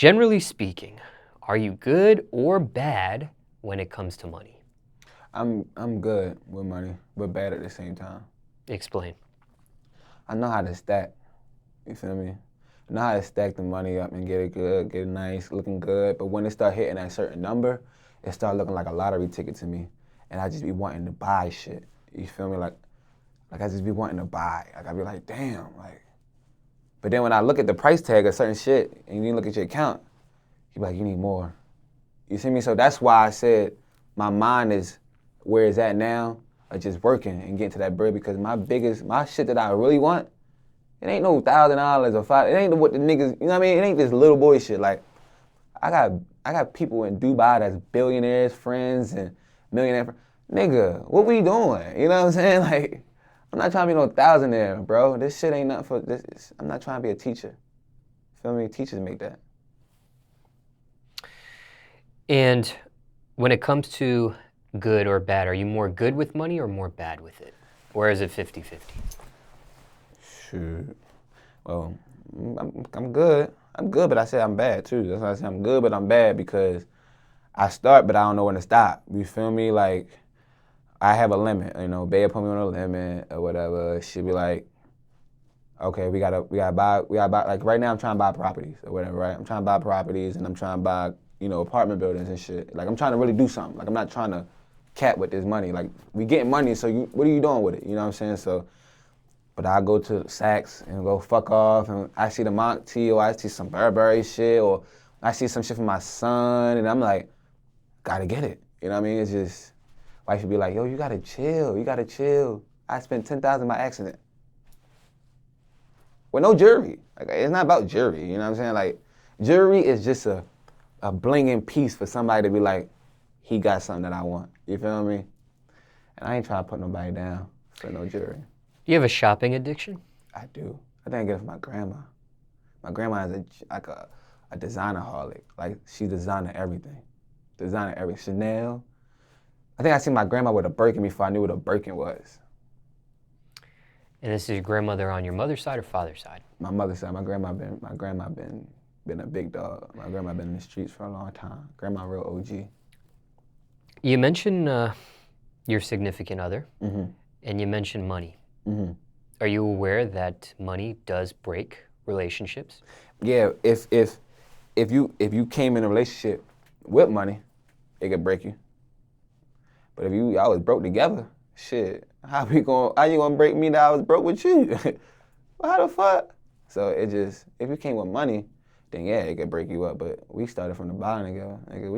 Generally speaking, are you good or bad when it comes to money? I'm good with money, but bad at the same time. Explain. I know how to stack. You feel me? I know how to stack the money up and get it good, get it nice, looking good. But when it start hitting that certain number, it start looking like a lottery ticket to me, and I just be wanting to buy shit. You feel me? Like I just be wanting to buy. Like I be like, damn, like. But then when I look at the price tag of certain shit, and you look at your account, you be like, you need more. You see me? So that's why I said my mind is where it's at now, of just working and getting to that bread, because my shit that I really want, it ain't no $1,000 or $5. It ain't what the niggas, you know what I mean? It ain't this little boy shit. Like, I got people in Dubai that's billionaires, friends, and millionaire. Nigga, what we doing? You know what I'm saying? Like, I'm not trying to be no thousandaire, bro. This shit ain't nothing for this. I'm not trying to be a teacher. Feel me? Teachers make that. And when it comes to good or bad, are you more good with money or more bad with it? Or is it 50-50? Shoot. Well, I'm good. I'm good, but I said I'm bad too. That's why I said I'm good, but I'm bad, because I start, but I don't know when to stop. You feel me? Like, I have a limit. You know, Babe put me on a limit or whatever. She'd be like, okay, we gotta buy. Like right now, I'm trying to buy properties or whatever, right? I'm trying to buy properties, and I'm trying to buy, apartment buildings and shit. Like, I'm trying to really do something. Like, I'm not trying to cap with this money. Like, we getting money, so what are you doing with it? You know what I'm saying? So, but I go to Saks and go fuck off, and I see the Monk tea, or I see some Burberry shit, or I see some shit for my son, and I'm like, gotta get it. You know what I mean? It's just, wife should be like, yo, you gotta chill. I spent $10,000 by accident. With no jewelry. Like, it's not about jewelry, you know what I'm saying? Like, jewelry is just a blinging piece for somebody to be like, he got something that I want. You feel me? And I ain't trying to put nobody down for no jewelry. Do you have a shopping addiction? I do. I think I get it from my grandma. My grandma is a designer-holic. Like, she designer everything. Chanel. I think I seen my grandma with a Birkin before I knew what a Birkin was. And this is your grandmother on your mother's side or father's side? My mother's side. My grandma been a big dog. My grandma been in the streets for a long time. Grandma real OG. You mentioned your significant other, Mm-hmm. and you mentioned money. Mm-hmm. Are you aware that money does break relationships? Yeah, if you came in a relationship with money, it could break you. But if y'all was broke together, shit, how you gonna break me that I was broke with you? Well, how the fuck? So if you came with money, then yeah, it could break you up. But we started from the bottom together. Nigga,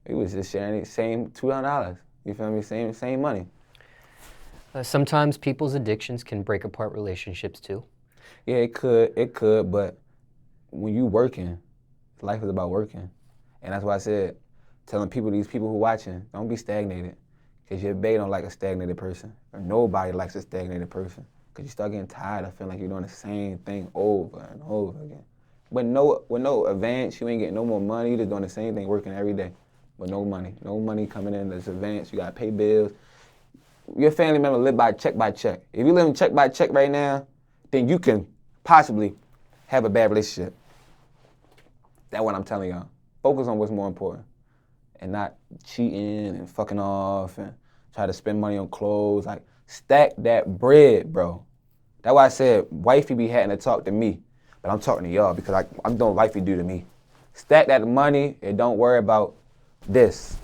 we was just sharing the same $200. You feel me? Same money. Sometimes people's addictions can break apart relationships too. Yeah, it could, but when you working, life is about working. And that's why I said, telling these people who watching, don't be stagnated. Because your bae don't like a stagnated person. Or nobody likes a stagnated person. Because you start getting tired of feeling like you're doing the same thing over and over again. With no advance, you ain't getting no more money. You're just doing the same thing, working every day. With no money. No money coming in that's advance. You got to pay bills. Your family member live by check. If you live check by check right now, then you can possibly have a bad relationship. That's what I'm telling y'all. Focus on what's more important. And not cheating and fucking off and try to spend money on clothes. Like, stack that bread, bro. That's why I said wifey be having to talk to me. But I'm talking to y'all because I'm doing wifey do to me. Stack that money and don't worry about this.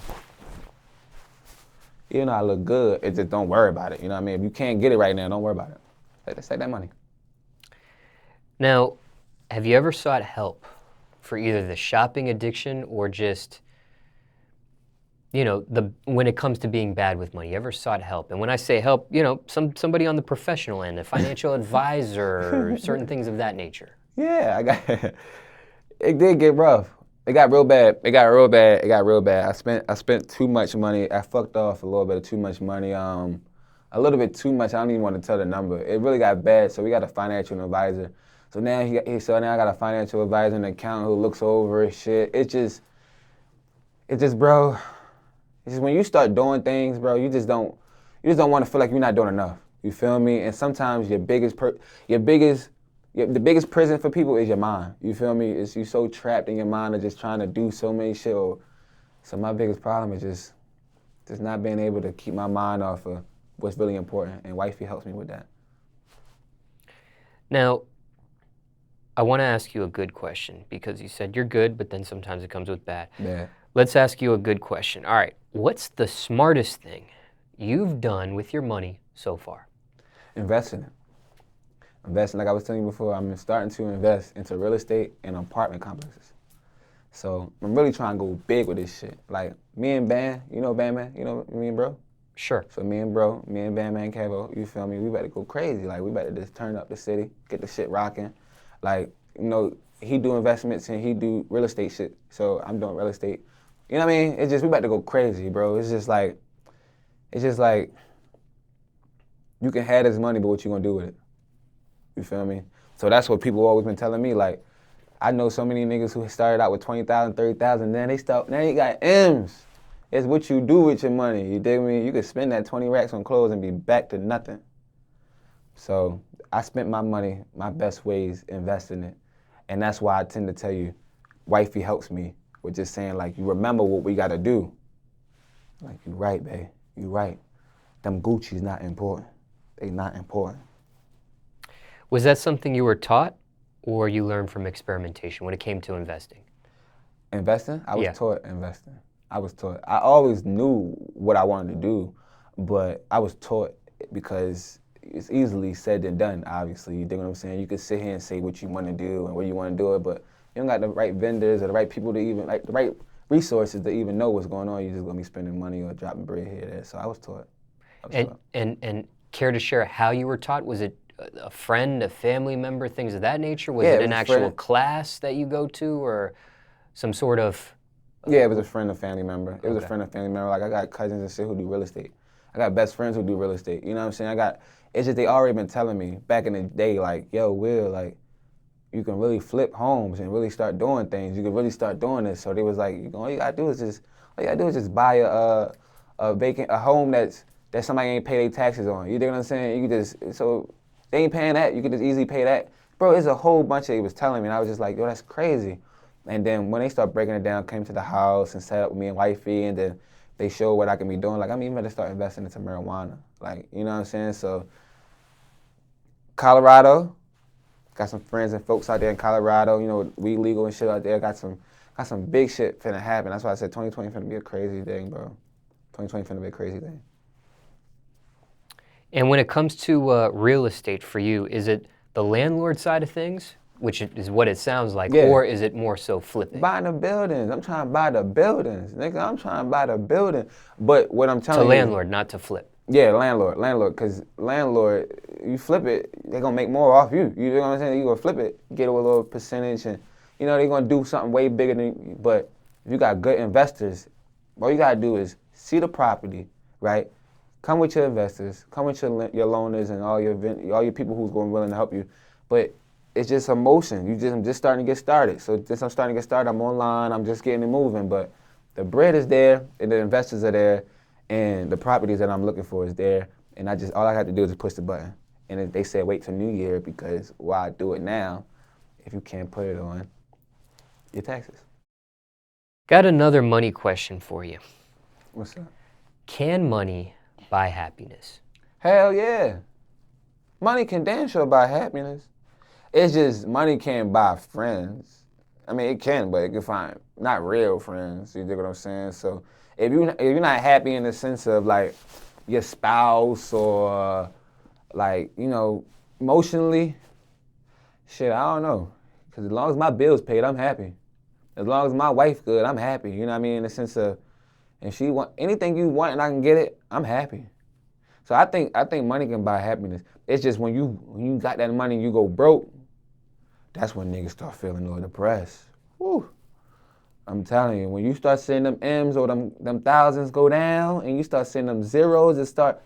Even though I look good, it just don't worry about it. You know what I mean? If you can't get it right now, don't worry about it. Stack that money. Now, have you ever sought help for either the shopping addiction or just, when it comes to being bad with money? You ever sought help? And when I say help, somebody on the professional end, a financial advisor, certain things of that nature. Yeah, it did get rough. It got real bad. I spent too much money. I fucked off a little bit of too much money. A little bit too much. I don't even want to tell the number. It really got bad. So we got a financial advisor. So now now I got a financial advisor and an accountant who looks over shit. It's just, bro. It's just when you start doing things, bro, you just don't want to feel like you're not doing enough. You feel me? And sometimes your biggest The biggest prison for people is your mind. You feel me? It's you so trapped in your mind of just trying to do so many shit. So my biggest problem is just not being able to keep my mind off of what's really important, and wifey helps me with that. Now, I want to ask you a good question because you said you're good, but then sometimes it comes with bad. Yeah. Let's ask you a good question. All right, what's the smartest thing you've done with your money so far? Investing. Like I was telling you before, I'm starting to invest into real estate and apartment complexes. So I'm really trying to go big with this shit. Like me and Bam, you know Bam Man, you know me and bro? Sure. So me and Bam Man Cavo, you feel me? We better go crazy. Like we better just turn up the city, get the shit rocking. Like, you know, he do investments and he do real estate shit. So I'm doing real estate. You know what I mean? It's just, we about to go crazy, bro. It's just like, you can have this money, but what you gonna do with it? You feel me? So that's what people always been telling me. Like, I know so many niggas who started out with 20,000, 30,000, then they got M's. It's what you do with your money. You dig me? You could spend that 20 racks on clothes and be back to nothing. So I spent my money my best ways investing it. And that's why I tend to tell you, wifey helps me with just saying, like, you remember what we gotta do. Like, you right, babe. You right. Them Gucci's not important. They not important. Was that something you were taught or you learned from experimentation when it came to investing? Investing? I was Yeah. taught investing. I was taught. I always knew what I wanted to do, but I was taught because it's easily said than done, obviously. You dig what I'm saying? You could sit here and say what you want to do and where you want to do it, but you don't got the right vendors or the right people to even, like, the right resources to even know what's going on. You're just going to be spending money or dropping bread here or there. So I was taught. And care to share how you were taught? Was it a friend, a family member, things of that nature? Was Yeah, it it an was a actual friend. class that you go to or some sort of... Yeah, it was a friend or family member. It was Okay. a friend or family member. Like, I got cousins and shit who do real estate. I got best friends who do real estate. You know what I'm saying? It's just they already been telling me back in the day, like, yo, Will, like, you can really flip homes and really start doing things. You can really start doing this. So they was like, all you gotta do is just buy a home that somebody ain't pay their taxes on. You dig what I'm saying? You can just, so they ain't paying that. You can just easily pay that. Bro, it's a whole bunch that he was telling me, and I was just like, yo, that's crazy. And then when they start breaking it down, came to the house and set up with me and wifey, and then they showed what I can be doing. Like, I'm even gonna start investing into marijuana. Like, you know what I'm saying? So, Colorado, got some friends and folks out there in Colorado, you know, weed legal and shit out there. Got some big shit finna happen. That's why I said 2020 finna be a crazy thing, bro. 2020 finna be a crazy thing. And when it comes to real estate for you, is it the landlord side of things, which is what it sounds like, Yeah. or is it more so flipping? Buying the buildings. I'm trying to buy the buildings. Nigga, I'm trying to buy the building. But what I'm To telling you... landlord, not to flip. Yeah, landlord, because landlord, you flip it, they're going to make more off you. You know what I'm saying? You going to flip it, get a little percentage, and, you know, they're going to do something way bigger than you. But if you got good investors, all you got to do is see the property, right? Come with your investors, come with your loaners and all your people who's going to be willing to help you. But it's just emotion. I'm just starting to get started. So since I'm starting to get started, I'm online, I'm just getting it moving. But the bread is there, and the investors are there, and the properties that I'm looking for is there, and all I have to do is just push the button. And they said wait till New Year, because why do it now if you can't put it on your taxes? Got another money question for you. What's up? Can money buy happiness? Hell yeah. Money can damn sure buy happiness. It's just money can't buy friends. I mean, it can, but it can find not real friends. You dig what I'm saying? So if you're not happy in the sense of, like, your spouse or, like, you know, emotionally, shit, I don't know. Because as long as my bills paid, I'm happy. As long as my wife good, I'm happy. You know what I mean? In the sense of, if she want anything you want and I can get it, I'm happy. So I think money can buy happiness. It's just when you got that money and you go broke, that's when niggas start feeling a little depressed. Whew. I'm telling you, when you start seeing them M's or them thousands go down and you start seeing them zeros and start,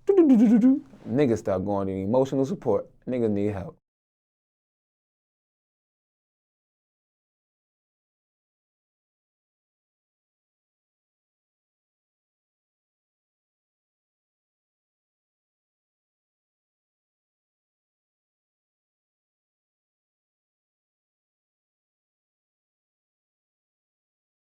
niggas start going to emotional support. Niggas need help.